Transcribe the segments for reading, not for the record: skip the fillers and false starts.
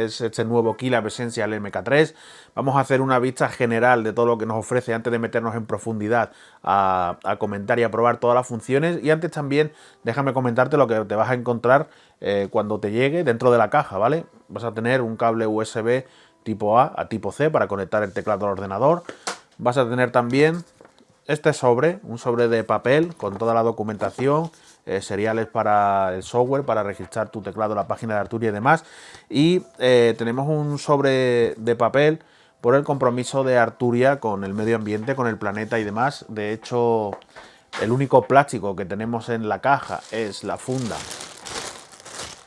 es este nuevo Keylab Essential MK3. Vamos a hacer una vista general de todo lo que nos ofrece antes de meternos en profundidad a comentar y a probar todas las funciones. Y antes también déjame comentarte lo que te vas a encontrar cuando te llegue dentro de la caja, ¿vale? Vas a tener un cable USB tipo A tipo C para conectar el teclado al ordenador. Vas a tener también este sobre, un sobre de papel con toda la documentación, seriales para el software, para registrar tu teclado en la página de Arturia y demás. Y tenemos un sobre de papel por el compromiso de Arturia con el medio ambiente, con el planeta y demás. De hecho, el único plástico que tenemos en la caja es la funda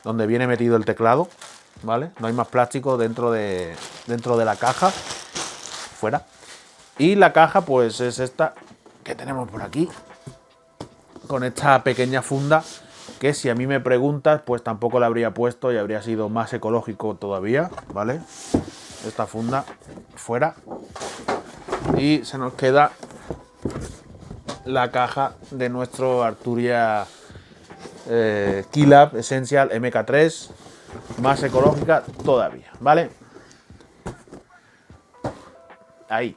donde viene metido el teclado, ¿vale? No hay más plástico dentro de la caja, fuera. Y la caja pues es esta que tenemos por aquí, con esta pequeña funda que, si a mí me preguntas, pues tampoco la habría puesto y habría sido más ecológico todavía, ¿vale? Esta funda fuera y se nos queda la caja de nuestro Arturia Keylab Essential MK3, más ecológica todavía, ¿vale? Ahí.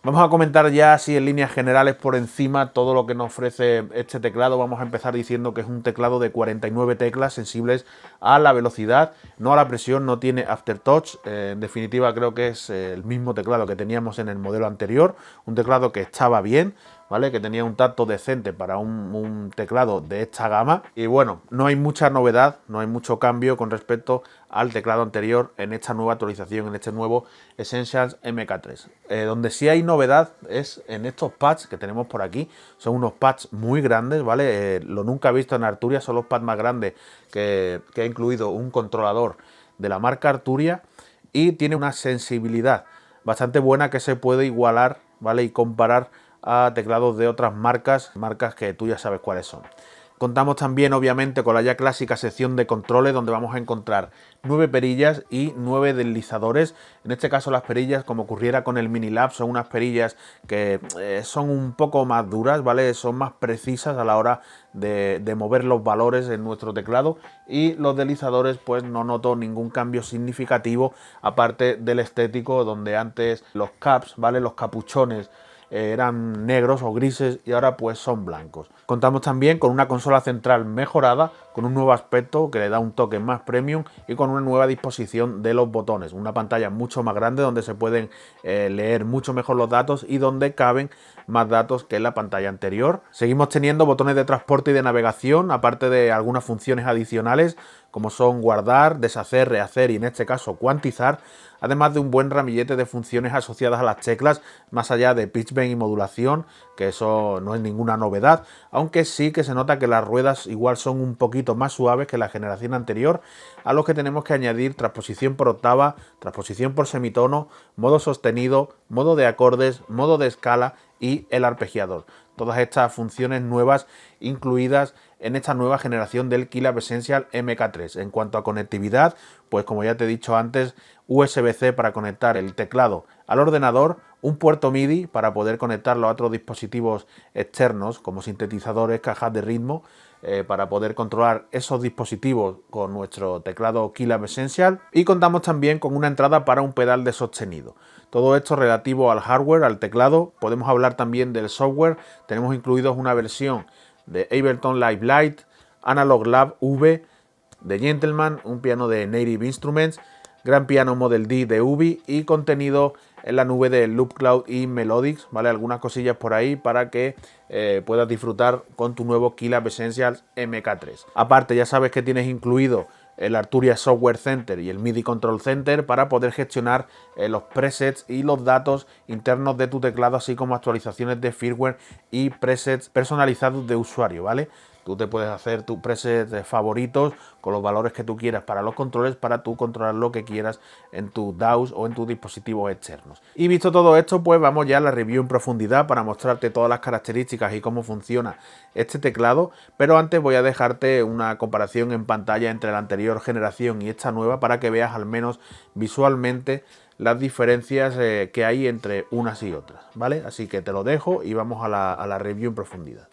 Vamos a comentar ya así en líneas generales por encima todo lo que nos ofrece este teclado. Vamos a empezar diciendo que es un teclado de 49 teclas sensibles a la velocidad, no a la presión, no tiene aftertouch. En definitiva, creo que es el mismo teclado que teníamos en el modelo anterior, un teclado que estaba bien, ¿vale? Que tenía un tacto decente para un teclado de esta gama. Y bueno, no hay mucha novedad, no hay mucho cambio con respecto al teclado anterior en esta nueva actualización, en este nuevo Essentials MK3. Donde sí hay novedad es en estos pads que tenemos por aquí. Son unos pads muy grandes, ¿vale? Lo nunca he visto en Arturia, son los pads más grandes que ha incluido un controlador de la marca Arturia, y tiene una sensibilidad bastante buena que se puede igualar, ¿vale? Y comparar a teclados de otras marcas que tú ya sabes cuáles son. Contamos también, obviamente, con la ya clásica sección de controles, donde vamos a encontrar 9 perillas y 9 deslizadores. En este caso, las perillas, como ocurriera con el Minilab, son unas perillas que son un poco más duras, ¿vale? Son más precisas a la hora de mover los valores en nuestro teclado. Y los deslizadores, pues no noto ningún cambio significativo, aparte del estético, donde antes los caps, ¿vale? Los capuchones eran negros o grises y ahora pues son blancos. Contamos también con una consola central mejorada, con un nuevo aspecto que le da un toque más premium y con una nueva disposición de los botones. Una pantalla mucho más grande donde se pueden leer mucho mejor los datos y donde caben más datos que en la pantalla anterior. Seguimos teniendo botones de transporte y de navegación, aparte de algunas funciones adicionales como son guardar, deshacer, rehacer y en este caso cuantizar, además de un buen ramillete de funciones asociadas a las teclas, más allá de pitch bend y modulación, que eso no es ninguna novedad, aunque sí que se nota que las ruedas igual son un poquito más suaves que la generación anterior, a los que tenemos que añadir transposición por octava, transposición por semitono, modo sostenido, modo de acordes, modo de escala y el arpegiador. Todas estas funciones nuevas incluidas en esta nueva generación del Keylab Essential MK3. En cuanto a conectividad, pues como ya te he dicho antes, USB-C para conectar el teclado al ordenador, un puerto MIDI para poder conectarlo a otros dispositivos externos como sintetizadores, cajas de ritmo, para poder controlar esos dispositivos con nuestro teclado Keylab Essential, y contamos también con una entrada para un pedal de sostenido. Todo esto relativo al hardware, al teclado. Podemos hablar también del software. Tenemos incluidos una versión de Ableton Live Lite, Analog Lab V de Gentleman, un piano de Native Instruments, Gran Piano Model D de Ubi y contenido en la nube de Loop Cloud y Melodics, ¿vale? Algunas cosillas por ahí para que puedas disfrutar con tu nuevo Keylab Essentials MK3. Aparte, ya sabes que tienes incluido el Arturia Software Center y el MIDI Control Center para poder gestionar los presets y los datos internos de tu teclado, así como actualizaciones de firmware y presets personalizados de usuario, ¿vale? Tú te puedes hacer tus presets favoritos con los valores que tú quieras para los controles, para tú controlar lo que quieras en tus DAWs o en tus dispositivos externos. Y visto todo esto, pues vamos ya a la review en profundidad para mostrarte todas las características y cómo funciona este teclado. Pero antes voy a dejarte una comparación en pantalla entre la anterior generación y esta nueva para que veas al menos visualmente las diferencias que hay entre unas y otras, ¿vale? Así que te lo dejo y vamos a la review en profundidad.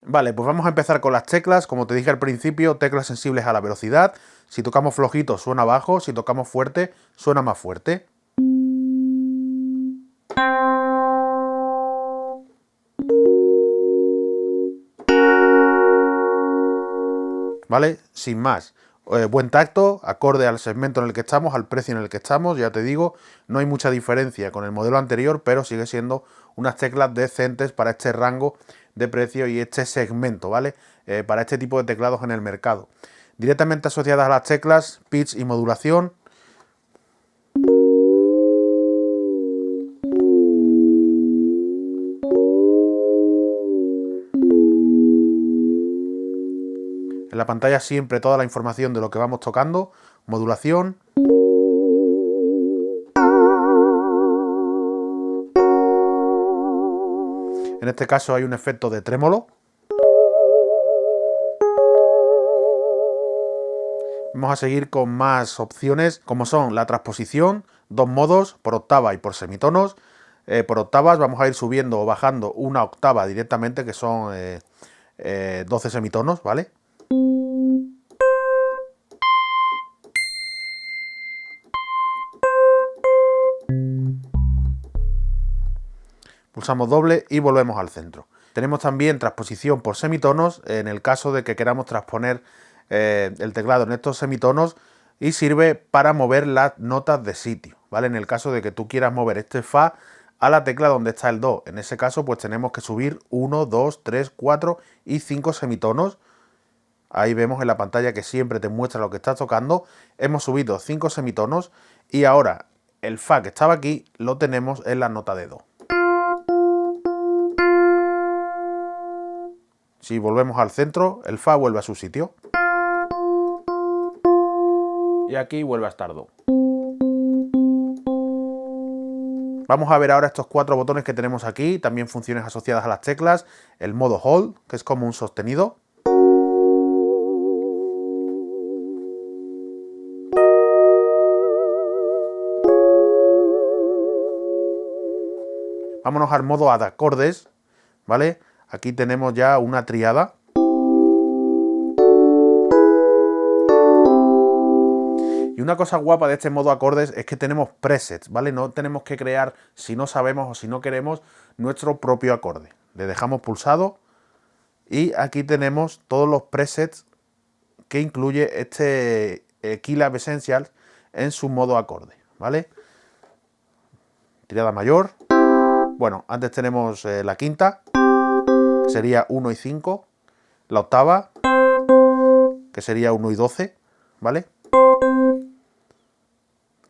Vale, pues vamos a empezar con las teclas. Como te dije al principio, teclas sensibles a la velocidad. Si tocamos flojito suena bajo, si tocamos fuerte suena más fuerte. ¿Vale? Sin más. Buen tacto, acorde al segmento en el que estamos, al precio en el que estamos, ya te digo, no hay mucha diferencia con el modelo anterior, pero sigue siendo unas teclas decentes para este rango de precio y este segmento, ¿vale? Para este tipo de teclados en el mercado. Directamente asociadas a las teclas, pitch y modulación. En la pantalla siempre toda la información de lo que vamos tocando, modulación. En este caso hay un efecto de trémolo. Vamos a seguir con más opciones como son la transposición, dos modos, por octava y por semitonos. Por octavas vamos a ir subiendo o bajando una octava directamente, que son 12 semitonos, ¿vale? Pulsamos doble y volvemos al centro. Tenemos también transposición por semitonos en el caso de que queramos transponer el teclado en estos semitonos, y sirve para mover las notas de sitio, ¿vale? En el caso de que tú quieras mover este Fa a la tecla donde está el Do, en ese caso pues tenemos que subir 1, 2, 3, 4 y 5 semitonos. Ahí vemos en la pantalla que siempre te muestra lo que estás tocando. Hemos subido 5 semitonos y ahora el Fa que estaba aquí lo tenemos en la nota de Do. Si volvemos al centro, el Fa vuelve a su sitio. Y aquí vuelve a estar Do. Vamos a ver ahora estos 4 botones que tenemos aquí, también funciones asociadas a las teclas. El modo Hold, que es como un sostenido. Vámonos al modo Add acordes, ¿vale? Aquí tenemos ya una triada. Y una cosa guapa de este modo acordes es que tenemos presets, ¿vale? No tenemos que crear, si no sabemos o si no queremos, nuestro propio acorde. Le dejamos pulsado y aquí tenemos todos los presets que incluye este Keylab Essentials en su modo acorde, ¿vale? Triada mayor. Bueno, antes tenemos la quinta, que sería 1 y 5. La octava, que sería 1 y 12, ¿vale?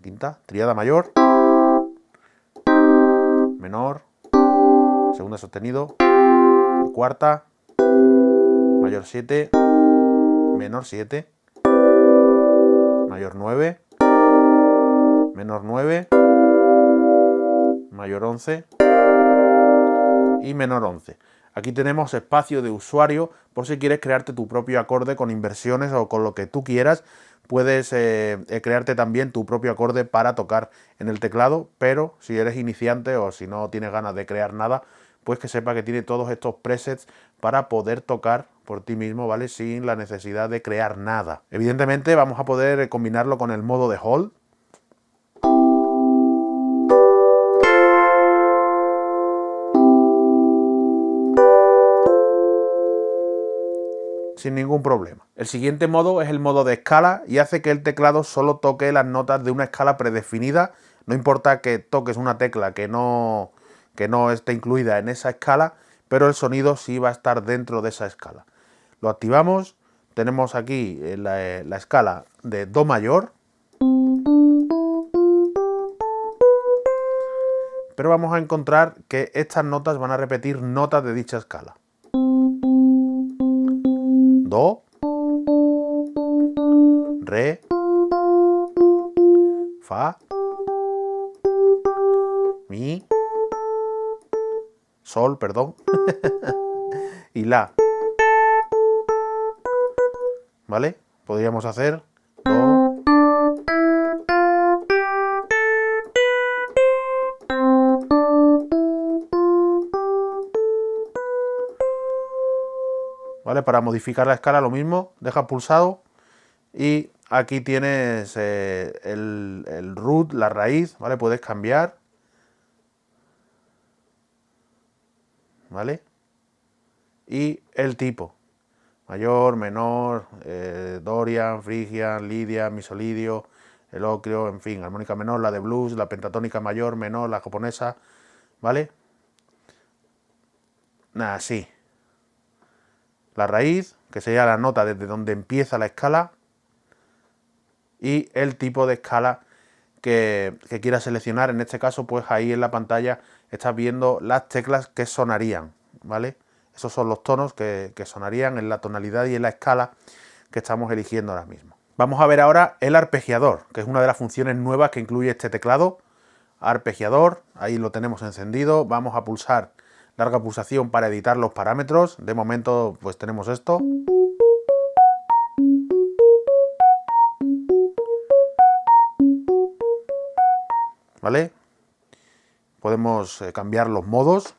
Quinta, triada mayor, menor, segunda sostenido, cuarta, mayor 7, menor 7, mayor 9, menor 9, mayor 11 y menor 11. Aquí tenemos espacio de usuario por si quieres crearte tu propio acorde con inversiones o con lo que tú quieras. Puedes crearte también tu propio acorde para tocar en el teclado, pero si eres iniciante o si no tienes ganas de crear nada, pues que sepa que tiene todos estos presets para poder tocar por ti mismo, ¿vale? Sin la necesidad de crear nada. Evidentemente vamos a poder combinarlo con el modo de Hold. Sin ningún problema. El siguiente modo es el modo de escala y hace que el teclado solo toque las notas de una escala predefinida. No importa que toques una tecla que no esté incluida en esa escala, pero el sonido sí va a estar dentro de esa escala. Lo activamos, tenemos aquí la escala de Do mayor, pero vamos a encontrar que estas notas van a repetir notas de dicha escala. Do, Re, Fa, Mi, Sol, perdón, y La. ¿Vale? Podríamos hacer Do, ¿vale? Para modificar la escala lo mismo, dejas pulsado y aquí tienes el root, la raíz, ¿vale? Puedes cambiar, ¿vale? Y el tipo, mayor, menor, Dorian, Phrygian, Lidia, Misolidio, Eloquio, en fin, armónica menor, la de blues, la pentatónica mayor, menor, la japonesa, ¿vale? Nada, así. La raíz, que sería la nota desde donde empieza la escala, y el tipo de escala que quieras seleccionar. En este caso, pues ahí en la pantalla estás viendo las teclas que sonarían, ¿vale? Esos son los tonos que sonarían en la tonalidad y en la escala que estamos eligiendo ahora mismo. Vamos a ver ahora el arpegiador, que es una de las funciones nuevas que incluye este teclado. Arpegiador, ahí lo tenemos encendido. Vamos a pulsar larga pulsación para editar los parámetros. De momento, pues tenemos esto. ¿Vale? Podemos cambiar los modos.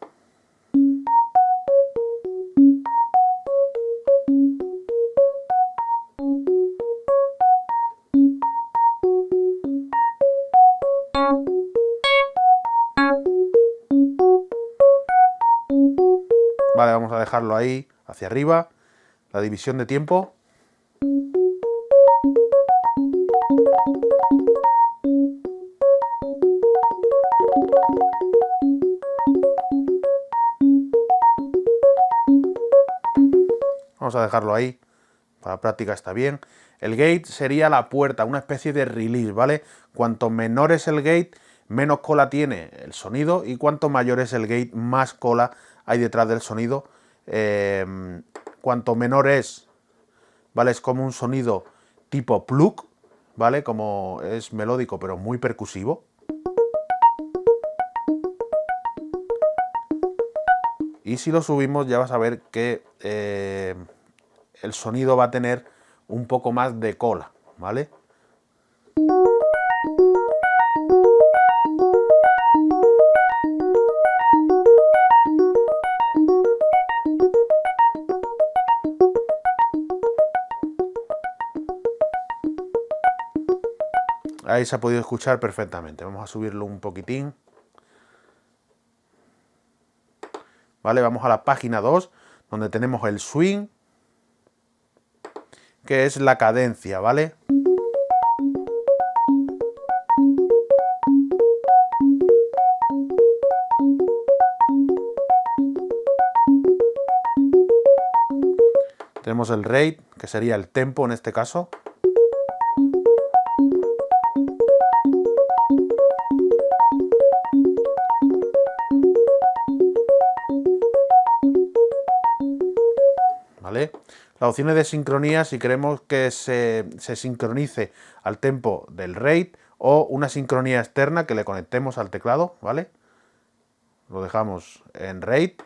Vale, vamos a dejarlo ahí, hacia arriba. La división de tiempo. Vamos a dejarlo ahí, para práctica está bien. El gate sería la puerta, una especie de release, ¿vale? Cuanto menor es el gate, menos cola tiene el sonido, y cuanto mayor es el gate, más cola hay detrás del sonido. Cuanto menor es, ¿vale? Es como un sonido tipo plug, ¿vale? Como es melódico pero muy percusivo. Y si lo subimos ya vas a ver que el sonido va a tener un poco más de cola, ¿vale? Ahí se ha podido escuchar perfectamente. Vamos a subirlo un poquitín. ¿Vale? Vamos a la página 2, donde tenemos el swing, que es la cadencia, ¿vale? Tenemos el rate, que sería el tempo en este caso. ¿Vale? Las opciones de sincronía, si queremos que se sincronice al tempo del rate, o una sincronía externa que le conectemos al teclado, ¿vale? Lo dejamos en rate.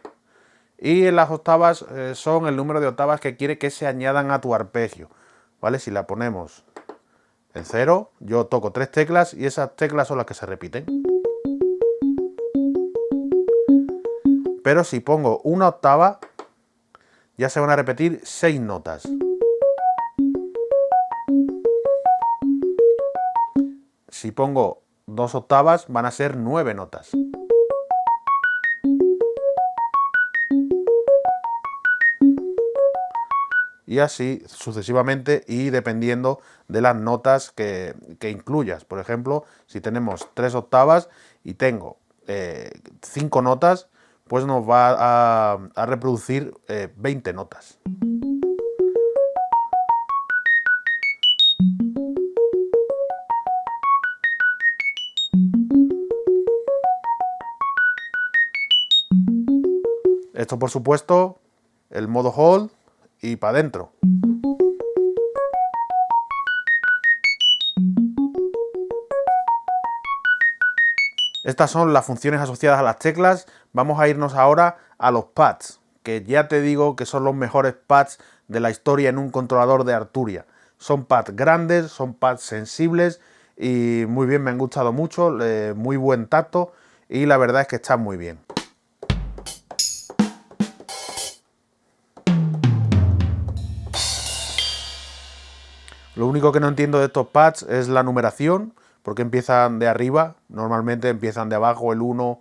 Y en las octavas son el número de octavas que quiere que se añadan a tu arpegio, ¿vale? Si la ponemos en 0, yo toco 3 teclas y esas teclas son las que se repiten. Pero si pongo una octava, ya se van a repetir 6 notas. Si pongo 2 octavas, van a ser 9 notas. Y así sucesivamente, y dependiendo de las notas que incluyas. Por ejemplo, si tenemos 3 octavas y tengo 5 notas, pues nos va a reproducir 20 notas. Esto, por supuesto, el modo hold y para adentro. Estas son las funciones asociadas a las teclas. Vamos a irnos ahora a los pads, que ya te digo que son los mejores pads de la historia en un controlador de Arturia. Son pads grandes, son pads sensibles y muy bien, me han gustado mucho, muy buen tacto y la verdad es que están muy bien. Lo único que no entiendo de estos pads es la numeración, porque empiezan de arriba, normalmente empiezan de abajo el 1,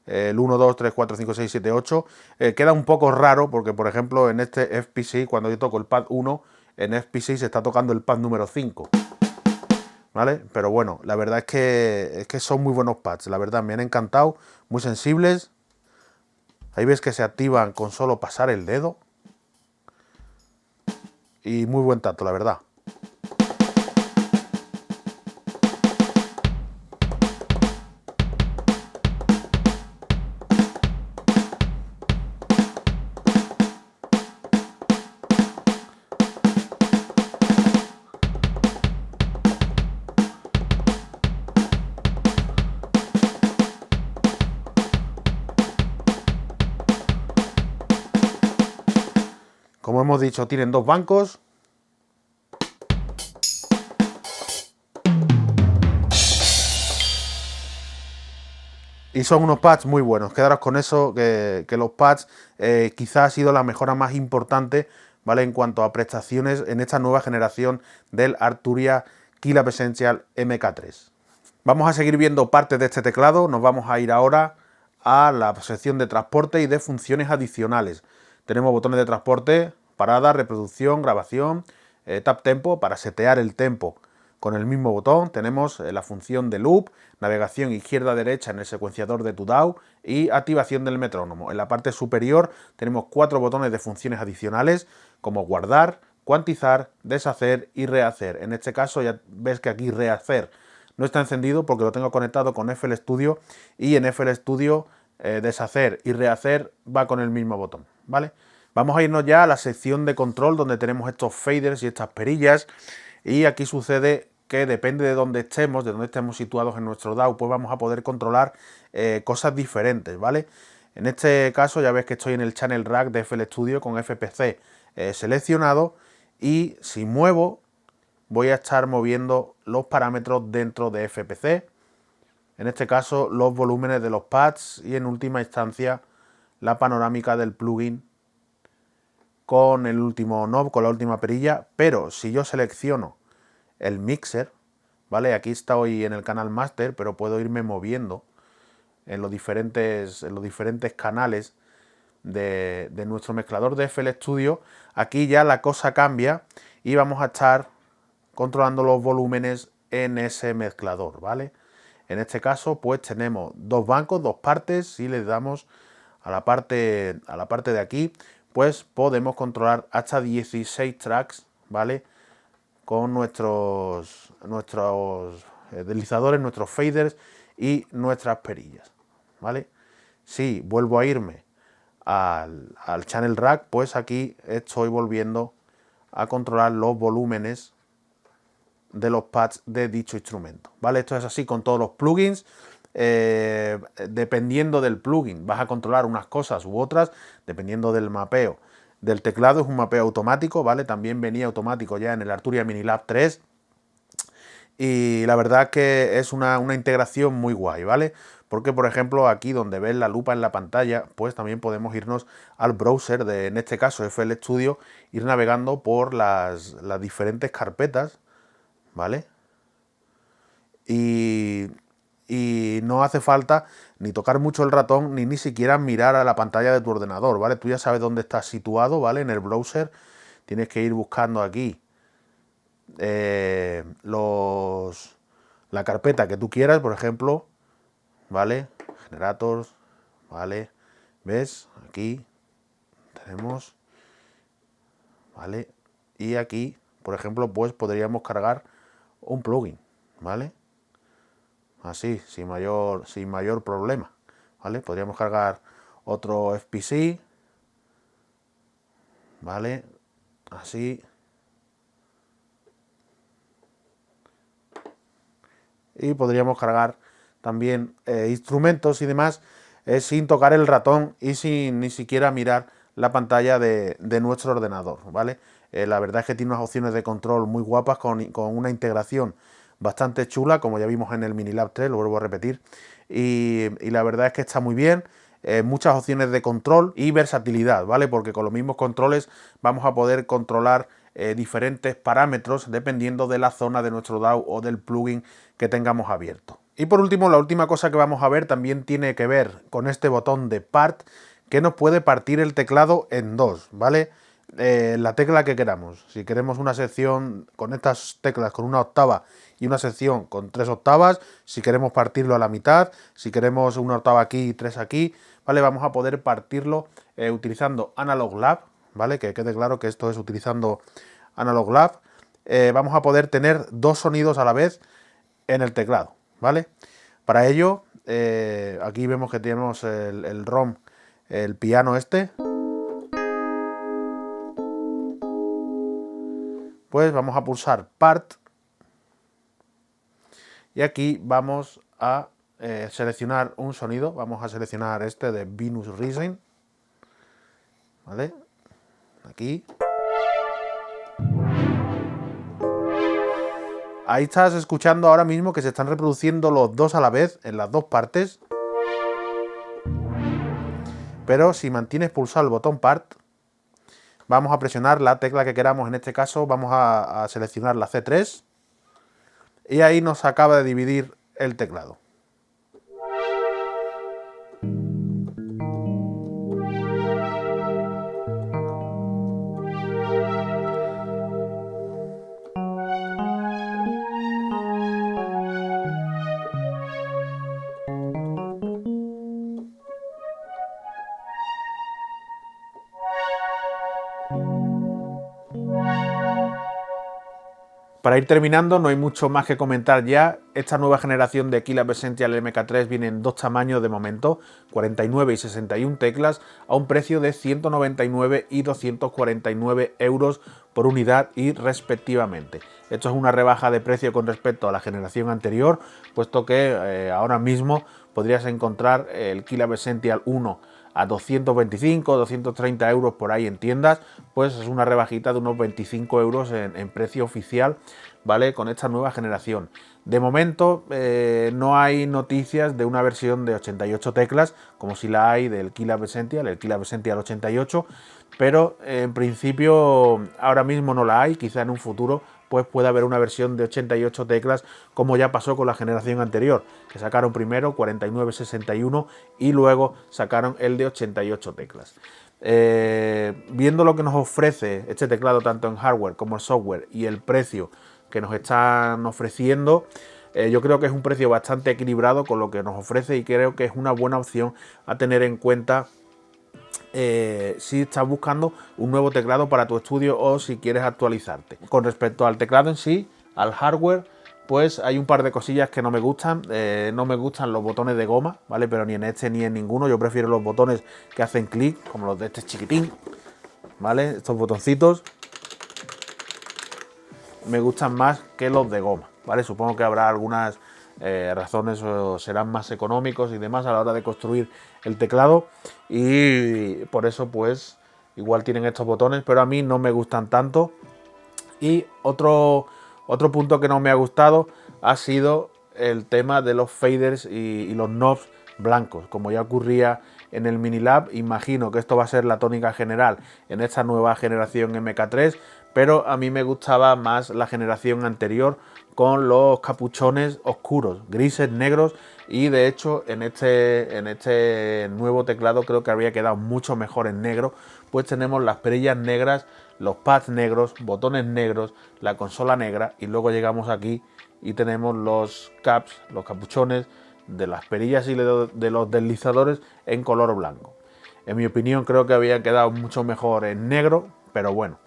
2, 3, 4, 5, 6, 7, 8. Queda un poco raro porque, por ejemplo, en este FP6, cuando yo toco el pad 1, en FP6 se está tocando el pad número 5. ¿Vale? Pero bueno, la verdad es que son muy buenos pads, la verdad, me han encantado, muy sensibles. Ahí ves que se activan con solo pasar el dedo. Y muy buen tacto, la verdad. Como hemos dicho, tienen dos bancos. Y son unos pads muy buenos. Quedaros con eso, que los pads quizás ha sido la mejora más importante, ¿vale? En cuanto a prestaciones en esta nueva generación del Arturia Keylab Essential MK3. Vamos a seguir viendo partes de este teclado. Nos vamos a ir ahora a la sección de transporte y de funciones adicionales. Tenemos botones de transporte, parada, reproducción, grabación, tap tempo para setear el tempo. Con el mismo botón tenemos la función de loop, navegación izquierda-derecha en el secuenciador de TUDAW y activación del metrónomo. En la parte superior tenemos 4 botones de funciones adicionales como guardar, cuantizar, deshacer y rehacer. En este caso ya ves que aquí rehacer no está encendido porque lo tengo conectado con FL Studio y en FL Studio deshacer y rehacer va con el mismo botón, ¿vale? Vamos a irnos ya a la sección de control donde tenemos estos faders y estas perillas y aquí sucede que depende de dónde estemos situados en nuestro DAW, pues vamos a poder controlar cosas diferentes, ¿vale? En este caso ya ves que estoy en el Channel Rack de FL Studio con FPC seleccionado y si muevo voy a estar moviendo los parámetros dentro de FPC, en este caso los volúmenes de los pads y en última instancia la panorámica del plugin con el último knob, con la última perilla, pero si yo selecciono el mixer, ¿vale? Aquí estoy en el canal master, pero puedo irme moviendo en los diferentes canales de nuestro mezclador de FL Studio. Aquí ya la cosa cambia y vamos a estar controlando los volúmenes en ese mezclador, ¿vale? En este caso, pues tenemos dos bancos, dos partes. Si le damos a la parte de aquí, pues podemos controlar hasta 16 tracks, ¿vale? Con nuestros deslizadores, nuestros faders y nuestras perillas, ¿vale? Si vuelvo a irme al Channel Rack, pues aquí estoy volviendo a controlar los volúmenes de los pads de dicho instrumento, ¿vale? Esto es así con todos los plugins. Dependiendo del plugin vas a controlar unas cosas u otras, dependiendo del mapeo del teclado. Es un mapeo automático, ¿vale? También venía automático ya en el Arturia Minilab 3 y la verdad que es una integración muy guay, ¿vale? Porque, por ejemplo, aquí donde ves la lupa en la pantalla, pues también podemos irnos al browser de, en este caso, FL Studio, ir navegando por las diferentes carpetas, ¿vale? Y no hace falta ni tocar mucho el ratón ni siquiera mirar a la pantalla de tu ordenador, ¿vale? Tú ya sabes dónde estás situado, ¿vale? En el browser tienes que ir buscando aquí la carpeta que tú quieras, por ejemplo, ¿vale? Generators, ¿vale? ¿Ves? Aquí tenemos, ¿vale? Y aquí, por ejemplo, pues podríamos cargar un plugin, ¿vale? Así, sin mayor problema, ¿vale? Podríamos cargar otro FPC, ¿vale? Así. Y podríamos cargar también instrumentos y demás sin tocar el ratón y sin ni siquiera mirar la pantalla de nuestro ordenador, ¿vale? La verdad es que tiene unas opciones de control muy guapas con una integración bastante chula, como ya vimos en el Minilab 3, lo vuelvo a repetir, y la verdad es que está muy bien. Muchas opciones de control y versatilidad, ¿vale? Porque con los mismos controles vamos a poder controlar diferentes parámetros dependiendo de la zona de nuestro DAW o del plugin que tengamos abierto. Y por último, la última cosa que vamos a ver también tiene que ver con este botón de Part, que nos puede partir el teclado en dos, ¿vale? La tecla que queramos. Si queremos una sección con estas teclas con una octava y una sección con 3 octavas, si queremos partirlo a la mitad, si queremos una octava aquí y 3 aquí, ¿vale? Vamos a poder partirlo utilizando Analog Lab, ¿vale? Que quede claro que esto es utilizando Analog Lab. Vamos a poder tener dos sonidos a la vez en el teclado, ¿vale? Para ello, aquí vemos que tenemos el ROM, el piano este. Pues vamos a pulsar Part y aquí vamos a seleccionar un sonido. Vamos a seleccionar este de Venus Rising, ¿vale? Aquí. Ahí estás escuchando ahora mismo que se están reproduciendo los dos a la vez en las dos partes. Pero si mantienes pulsado el botón Part, vamos a presionar la tecla que queramos. En este caso vamos a seleccionar la C3 y ahí nos acaba de dividir el teclado. Para ir terminando, no hay mucho más que comentar ya. Esta nueva generación de Keylab Essential MK3 viene en dos tamaños de momento, 49 y 61 teclas, a un precio de 199 y 249 euros por unidad y respectivamente. Esto es una rebaja de precio con respecto a la generación anterior, puesto que ahora mismo podrías encontrar el Keylab Essential 1 a 225, 230 euros por ahí en tiendas, pues es una rebajita de unos 25 euros en precio oficial, ¿vale? Con esta nueva generación. De momento no hay noticias de una versión de 88 teclas, como si la hay del Keylab Essential, el Keylab Essential 88, pero en principio ahora mismo no la hay, quizá en un futuro pues puede haber una versión de 88 teclas, como ya pasó con la generación anterior, que sacaron primero 49-61 y luego sacaron el de 88 teclas. Viendo lo que nos ofrece este teclado tanto en hardware como en software y el precio que nos están ofreciendo, yo creo que es un precio bastante equilibrado con lo que nos ofrece y creo que es una buena opción a tener en cuenta si estás buscando un nuevo teclado para tu estudio o si quieres actualizarte. Con respecto al teclado en sí, al hardware, pues hay un par de cosillas que no me gustan. No me gustan los botones de goma, ¿vale? Pero ni en este ni en ninguno. Yo prefiero los botones que hacen clic, como los de este chiquitín, ¿vale? Estos botoncitos me gustan más que los de goma, ¿vale? Supongo que habrá algunas razones o serán más económicos y demás a la hora de construir el teclado y por eso pues igual tienen estos botones, pero a mí no me gustan tanto. Y otro punto que no me ha gustado ha sido el tema de los faders y los knobs blancos, como ya ocurría en el Minilab. Imagino que esto va a ser la tónica general en esta nueva generación MK3, pero a mí me gustaba más la generación anterior con los capuchones oscuros, grises, negros, y de hecho en este nuevo teclado creo que habría quedado mucho mejor en negro, pues tenemos las perillas negras, los pads negros, botones negros, la consola negra, y luego llegamos aquí y tenemos los caps, los capuchones de las perillas y de los deslizadores en color blanco. En mi opinión creo que había quedado mucho mejor en negro, pero bueno,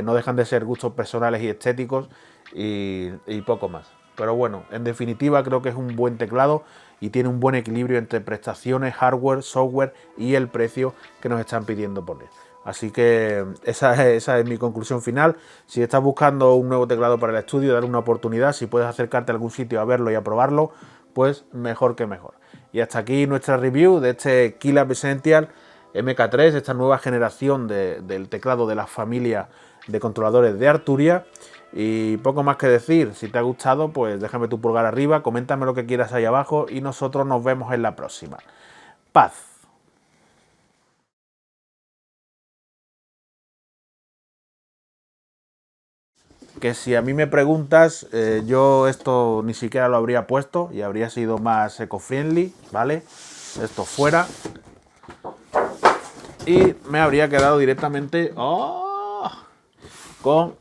no dejan de ser gustos personales y estéticos y poco más. Pero bueno, en definitiva creo que es un buen teclado y tiene un buen equilibrio entre prestaciones, hardware, software y el precio que nos están pidiendo por él. Así que esa es mi conclusión final. Si estás buscando un nuevo teclado para el estudio, dale una oportunidad. Si puedes acercarte a algún sitio a verlo y a probarlo, pues mejor que mejor. Y hasta aquí nuestra review de este Keylab Essential MK3, esta nueva generación del teclado de la familia de controladores de Arturia. Y poco más que decir. Si te ha gustado, pues déjame tu pulgar arriba, coméntame lo que quieras ahí abajo y nosotros nos vemos en la próxima. Paz. que si a mí me preguntas, yo esto ni siquiera lo habría puesto y habría sido más eco-friendly, ¿vale? Esto fuera. Y me habría quedado directamente con...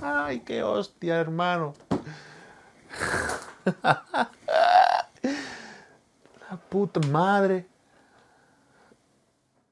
¡Ay, qué hostia, hermano! La puta madre.